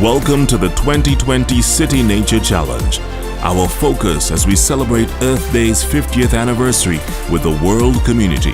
Welcome to the 2020 City Nature Challenge. Our focus as we celebrate Earth Day's 50th anniversary with the world community.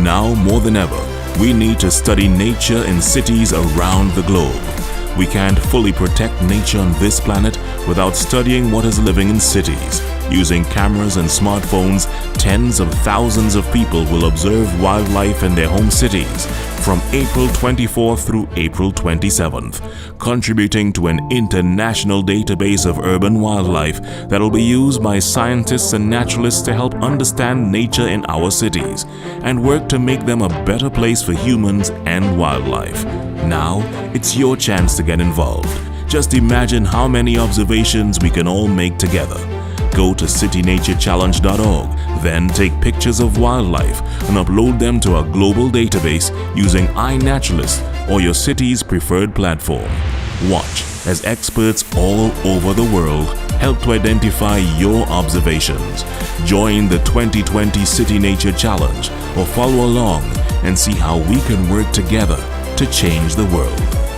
Now more than ever, we need to study nature in cities around the globe. We can't fully protect nature on this planet without studying what is living in cities. Using cameras and smartphones, tens of thousands of people will observe wildlife in their home cities from April 24th through April 27th, contributing to an international database of urban wildlife that will be used by scientists and naturalists to help understand nature in our cities and work to make them a better place for humans and wildlife. Now, it's your chance to get involved. Just imagine how many observations we can all make together. Go to citynaturechallenge.org, then take pictures of wildlife and upload them to our global database using iNaturalist or your city's preferred platform. Watch as experts all over the world help to identify your observations. Join the 2020 City Nature Challenge or follow along and see how we can work together to change the world.